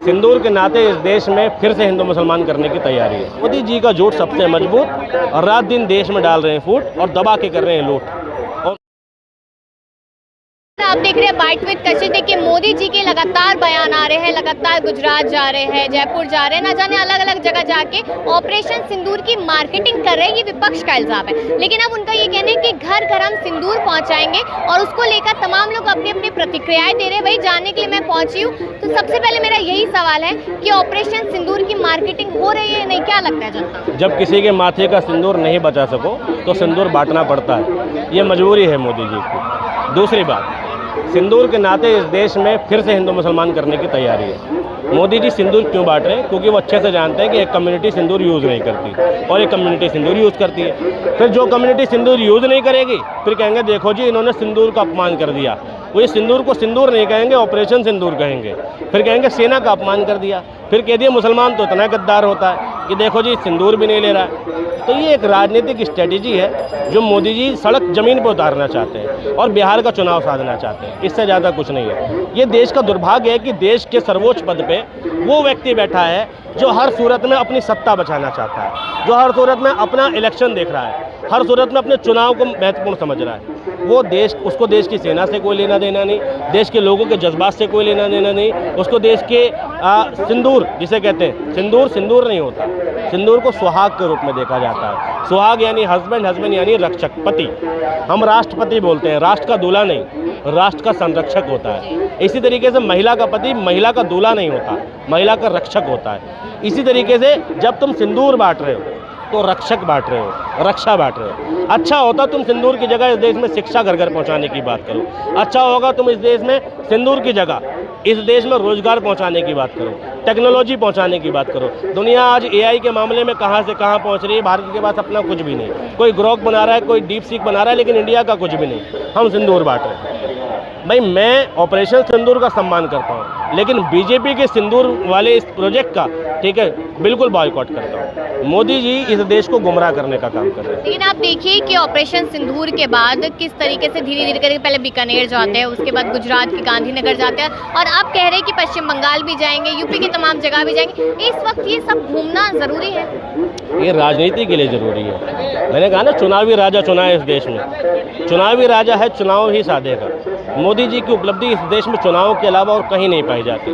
सिंदूर के नाते इस देश में फिर से हिंदू मुसलमान करने की तैयारी है। मोदी जी का झूठ सबसे मजबूत और रात दिन देश में डाल रहे हैं फूट और दबा के कर रहे हैं लूट। आप देख रहे हैं बाइट विद कशिश। देखिए मोदी जी के लगातार बयान आ रहे हैं, लगातार गुजरात जा रहे हैं, जयपुर जा रहे हैं, ना जाने अलग अलग जगह जाके ऑपरेशन सिंदूर की मार्केटिंग कर रहे हैं। ये विपक्ष का इल्जाम है, लेकिन अब उनका ये कहना है कि घर घर हम सिंदूर पहुंचाएंगे और उसको लेकर तमाम लोग अपनी अपनी प्रतिक्रियाएं दे रहे हैं। वही जानने के लिए मैं पहुंची हूँ। तो सबसे पहले मेरा यही सवाल है कि ऑपरेशन सिंदूर की मार्केटिंग हो रही है नहीं, क्या लगता है जनता? जब किसी के माथे का सिंदूर नहीं बचा सको तो सिंदूर बांटना पड़ता है, ये मजबूरी है मोदी जी की। दूसरी बात, सिंदूर के नाते इस देश में फिर से हिंदू मुसलमान करने की तैयारी है। मोदी जी सिंदूर क्यों बांट रहे हैं? क्योंकि वो अच्छे से जानते हैं कि एक कम्युनिटी सिंदूर यूज़ नहीं करती और एक कम्युनिटी सिंदूर यूज़ करती है। फिर जो कम्युनिटी सिंदूर यूज़ नहीं करेगी फिर कहेंगे देखो जी इन्होंने सिंदूर का अपमान कर दिया। वो ये सिंदूर को सिंदूर नहीं कहेंगे, ऑपरेशन सिंदूर कहेंगे। फिर कहेंगे सेना का अपमान कर दिया। फिर कह दिया मुसलमान तो इतना गद्दार होता है कि देखो जी सिंदूर भी नहीं ले रहा है। तो ये एक राजनीतिक स्ट्रेटेजी है जो मोदी जी सड़क ज़मीन पर उतारना चाहते हैं और बिहार का चुनाव साधना चाहते हैं। इससे ज़्यादा कुछ नहीं है। ये देश का दुर्भाग्य है कि देश के सर्वोच्च पद पे वो व्यक्ति बैठा है जो हर सूरत में अपनी सत्ता बचाना चाहता है, जो हर सूरत में अपना इलेक्शन देख रहा है, हर सूरत में अपने चुनाव को महत्वपूर्ण समझ रहा है। वो उसको देश की सेना से कोई लेना देना नहीं, देश के लोगों के जज्बात से कोई लेना देना नहीं। उसको देश के सिंदूर जिसे कहते हैं, सिंदूर नहीं होता। सिंदूर को सुहाग के रूप में देखा जाता है। सुहाग यानी हस्बैंड, हस्बैंड यानी रक्षक, पति। हम राष्ट्रपति बोलते हैं, राष्ट्र का दूल्हा नहीं, राष्ट्र का संरक्षक होता है। इसी तरीके से महिला का पति महिला का दूल्हा नहीं होता, महिला का रक्षक होता है। इसी तरीके से जब तुम सिंदूर बांट रहे हो तो रक्षक बांट रहे हो, रक्षा बांट रहे हो। अच्छा होता तुम सिंदूर की जगह इस देश में शिक्षा घर घर पहुंचाने की बात करो। अच्छा होगा तुम इस देश में सिंदूर की जगह इस देश में रोजगार पहुंचाने की बात करो, टेक्नोलॉजी पहुंचाने की बात करो। दुनिया आज एआई के मामले में कहां से कहां पहुंच रही है। भारत के पास अपना कुछ भी नहीं। कोई ग्रोक बना रहा है, कोई डीप सीक बना रहा है, लेकिन इंडिया का कुछ भी नहीं। हम सिंदूर बांट रहे हैं। भाई मैं ऑपरेशन सिंदूर का सम्मान करता हूँ, लेकिन बीजेपी के सिंदूर वाले इस प्रोजेक्ट का, ठीक है, बिल्कुल बॉयकॉट करता हूँ। मोदी जी इस देश को गुमराह करने का काम कर रहे हैं। लेकिन आप देखिए कि ऑपरेशन सिंदूर के बाद किस तरीके से धीरे धीरे करके पहले बीकानेर जाते हैं, उसके बाद गुजरात के गांधीनगर जाते हैं, और आप कह रहे हैं कि पश्चिम बंगाल भी जाएंगे, यूपी की तमाम जगह भी जाएंगे। इस वक्त ये सब घूमना जरूरी है? ये राजनीति के लिए जरूरी है। मैंने कहा ना, चुनावी राजा चुना है इस देश में। चुनावी राजा है, चुनाव ही साधेगा। मोदी जी की उपलब्धि इस देश में चुनाव के अलावा और कहीं नहीं पाई जाती।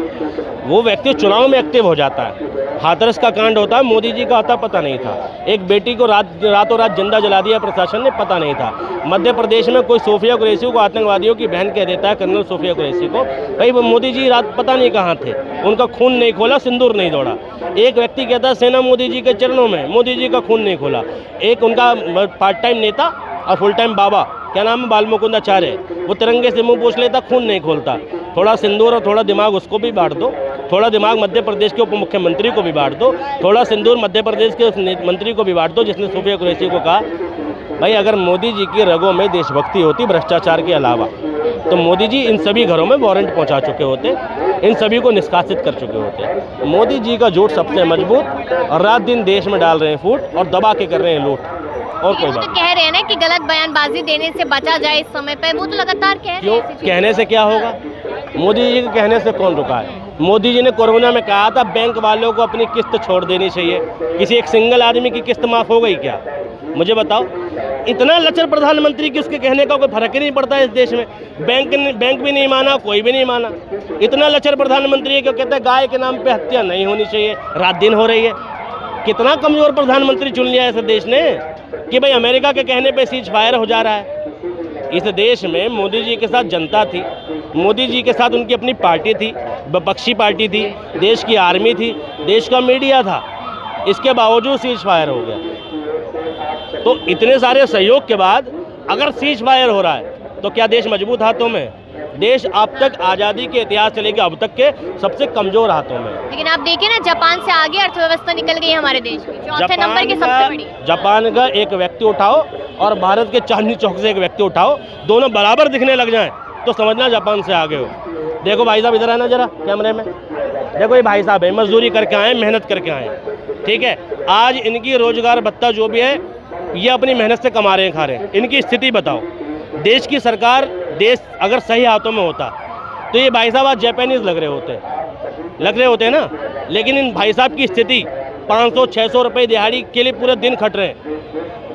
वो व्यक्ति चुनाव में एक्टिव हो जाता है। हाथरस का कांड होता है, मोदी जी का आता पता नहीं था। एक बेटी को रातों रात जिंदा जला दिया प्रशासन ने, पता नहीं था। मध्य प्रदेश में कोई सोफिया कुरैशी को आतंकवादियों की बहन कह देता है, कर्नल सोफिया कुरैशी को। भाई वो मोदी जी रात पता नहीं कहाँ थे, उनका खून नहीं खोला, सिंदूर नहीं दौड़ा। एक व्यक्ति कहता है सेना मोदी जी के चरणों में, मोदी जी का खून नहीं खोला। एक उनका पार्ट टाइम नेता और फुल टाइम बाबा, क्या नाम है, बाल मुकुंदाचार्य, वो तिरंगे से मुंह पोंछ लेता, खून नहीं खोलता। थोड़ा सिंदूर और थोड़ा दिमाग उसको भी बांट दो, थोड़ा दिमाग मध्य प्रदेश के उप मुख्यमंत्री को भी बांट दो, थोड़ा सिंदूर मध्य प्रदेश के उस मंत्री को भी बांट दो जिसने सोफिया कुरैशी को कहा। भाई अगर मोदी जी की रगों में देशभक्ति होती भ्रष्टाचार के अलावा, तो मोदी जी इन सभी घरों में वारंट पहुंचा चुके होते, इन सभी को निष्कासित कर चुके होते। मोदी जी का झूठ सबसे मजबूत और रात दिन देश में डाल रहे हैं फूट और दबा के कर रहे हैं लूट। और कोई बात तो कह रहे हैं ना कि गलत बयानबाजी देने से बचा जाए इस समय पे, वो तो लगातार कह रहे हैं। क्यों? कहने से क्या होगा? मोदी जी के कहने से कौन रुका है? मोदी जी ने कोरोना में कहा था बैंक वालों को अपनी किस्त छोड़ देनी चाहिए। किसी एक सिंगल आदमी की किस्त माफ हो गई क्या? मुझे बताओ। इतना लचर प्रधानमंत्री की उसके कहने का कोई फर्क ही नहीं पड़ता है इस देश में। बैंक भी नहीं माना, कोई भी नहीं माना। इतना लचर प्रधानमंत्री है, क्यों कहते हैं गाय के नाम पे हत्या नहीं होनी चाहिए, रात दिन हो रही है। कितना कमजोर प्रधानमंत्री चुन लिया है इस देश ने कि भाई अमेरिका के कहने पे सीज फायर हो जा रहा है। इस देश में मोदी जी के साथ जनता थी, मोदी जी के साथ उनकी अपनी पार्टी थी, विपक्षी पार्टी थी, देश की आर्मी थी, देश का मीडिया था। इसके बावजूद सीज फायर हो गया। तो इतने सारे सहयोग के बाद अगर सीज फायर हो रहा है तो क्या देश मजबूत हाथों में? देश अब तक आज़ादी के इतिहास से लेकर अब तक के सबसे कमजोर हाथों में। लेकिन आप देखिए ना, जापान से आगे अर्थव्यवस्था निकल गई है हमारे देश की, चौथे नंबर की सबसे बड़ी। जापान का एक व्यक्ति उठाओ और भारत के चांदनी चौक से एक व्यक्ति उठाओ, दोनों बराबर दिखने लग जाएं तो समझना जापान से आगे हो। देखो भाई साहब, इधर आना जरा कैमरे में। देखो ये भाई साहब है, मजदूरी करके आए, मेहनत करके आए, ठीक है। आज इनकी रोजगार भत्ता जो भी है ये अपनी मेहनत से कमा रहे हैं, खा रहे हैं। इनकी स्थिति बताओ। देश की सरकार, देश अगर सही हाथों में होता तो ये भाई साहब आज जापानीज लग रहे होते। लग रहे होते हैं ना, लेकिन इन भाई साहब की स्थिति 500-600 रुपये दिहाड़ी के लिए पूरे दिन खट रहे हैं।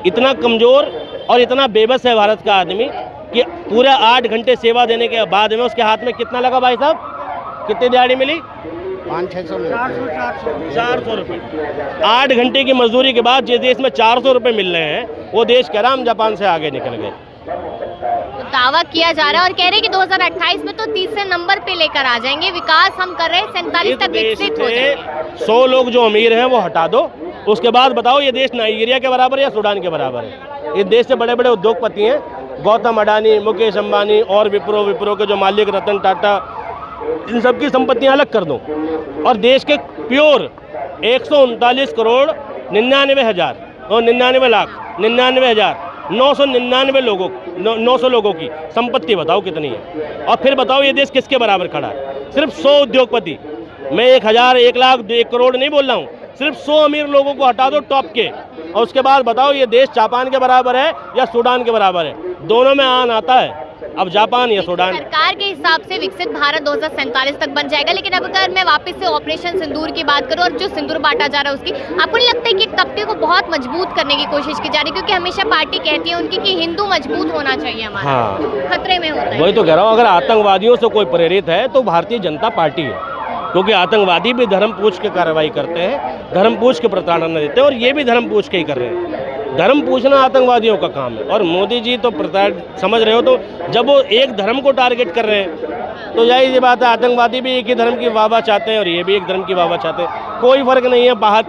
इतना कमज़ोर और इतना बेबस है भारत का आदमी कि पूरे 8 घंटे सेवा देने के बाद में उसके हाथ में कितना लगा भाई साहब, कितनी दिहाड़ी मिली? 400 रुपये। 8 घंटे की मजदूरी के बाद जिस देश में 400 रुपये मिल रहे हैं, वो देश कह रहा हम जापान से आगे निकल गए। दावा किया जा रहा है और कह रहे हैं कि 2028 में तो 30 नंबर पे लेकर आ जाएंगे, विकास हम कर रहे हैं 47 तक विकसित हो जाएंगे। 100 लोग जो अमीर हैं वो हटा दो, उसके बाद बताओ ये देश नाइजीरिया के बराबर या सूडान के बराबर है? इस देश से बड़े बड़े उद्योगपति हैं, गौतम अडानी, मुकेश अंबानी और विप्रो के जो मालिक रतन टाटा, इन सब की संपत्तियां अलग कर दो और देश के प्योर 139 करोड़ 99 हज़ार और 99 लाख 99 हज़ार 999 लोगों 900 लोगों की संपत्ति बताओ कितनी है, और फिर बताओ ये देश किसके बराबर खड़ा है? सिर्फ 100 उद्योगपति, मैं 1000, 1 लाख, 1 करोड़ नहीं बोल रहा हूँ, सिर्फ 100 अमीर लोगों को हटा दो टॉप के, और उसके बाद बताओ ये देश जापान के बराबर है या सूडान के बराबर है? दोनों में आन आता है, अब जापान या सूडान। सरकार के हिसाब से विकसित भारत 2047 तक बन जाएगा, लेकिन अब अगर मैं वापस से ऑपरेशन सिंदूर की बात करूं और जो सिंदूर बांटा जा रहा है उसकी, आपको नहीं लगता है कि तबके को बहुत मजबूत करने की कोशिश की जा रही है? क्योंकि हमेशा पार्टी कहती है उनकी कि हिंदू मजबूत होना चाहिए हमारा, हाँ, खतरे में होता है। वही तो कह रहा हूँ, अगर आतंकवादियों से कोई प्रेरित है तो भारतीय जनता पार्टी है, क्योंकि आतंकवादी भी धर्म पूछ के कार्रवाई करते हैं, धर्म पूछ के प्रताड़ना देते हैं, और ये भी धर्म पूछ के ही कर रहे हैं। धर्म पूछना आतंकवादियों का काम है, और मोदी जी तो समझ रहे हो, तो जब वो एक धर्म को टारगेट कर रहे हैं तो जाहिर सी बात है आतंकवादी भी एक ही धर्म की वाहवाह चाहते हैं और ये भी एक धर्म की वाहवाह चाहते हैं। कोई फर्क नहीं है बाहर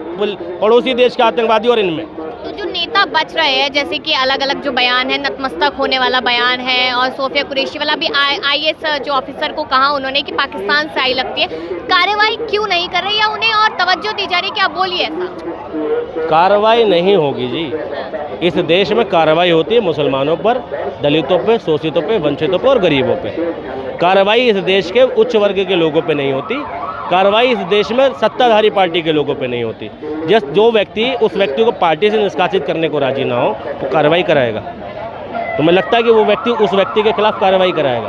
पड़ोसी देश के आतंकवादी और इनमें। तो जो नेता बच रहे हैं, जैसे कि अलग अलग जो बयान है, नतमस्तक होने वाला बयान है, और सोफिया कुरैशी वाला भी IAS जो ऑफिसर को कहा उन्होंने कि पाकिस्तान से आई लगती है, कार्रवाई क्यों नहीं कर रही, या उन्हें और तवज्जो दी जा रही? क्या बोलिए ऐसा? कार्रवाई नहीं होगी जी, इस देश में कार्रवाई होती है मुसलमानों पर, दलितों पे, शोषितों पे, वंचितों पे और गरीबों पे। कार्रवाई इस देश के उच्च वर्ग के लोगों पे नहीं होती, कार्रवाई इस देश में सत्ताधारी पार्टी के लोगों पे नहीं होती। जो व्यक्ति उस व्यक्ति को पार्टी से निष्कासित करने को राजी ना हो वो कार्रवाई कराएगा? तो मुझे लगता है कि वो व्यक्ति उस व्यक्ति के खिलाफ कार्रवाई कराएगा?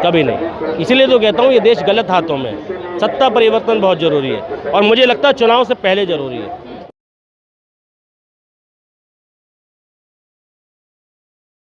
कभी नहीं। इसलिए तो कहता हूँ ये देश गलत हाथों में है। सत्ता परिवर्तन बहुत जरूरी है, और मुझे लगता है चुनाव से पहले जरूरी है।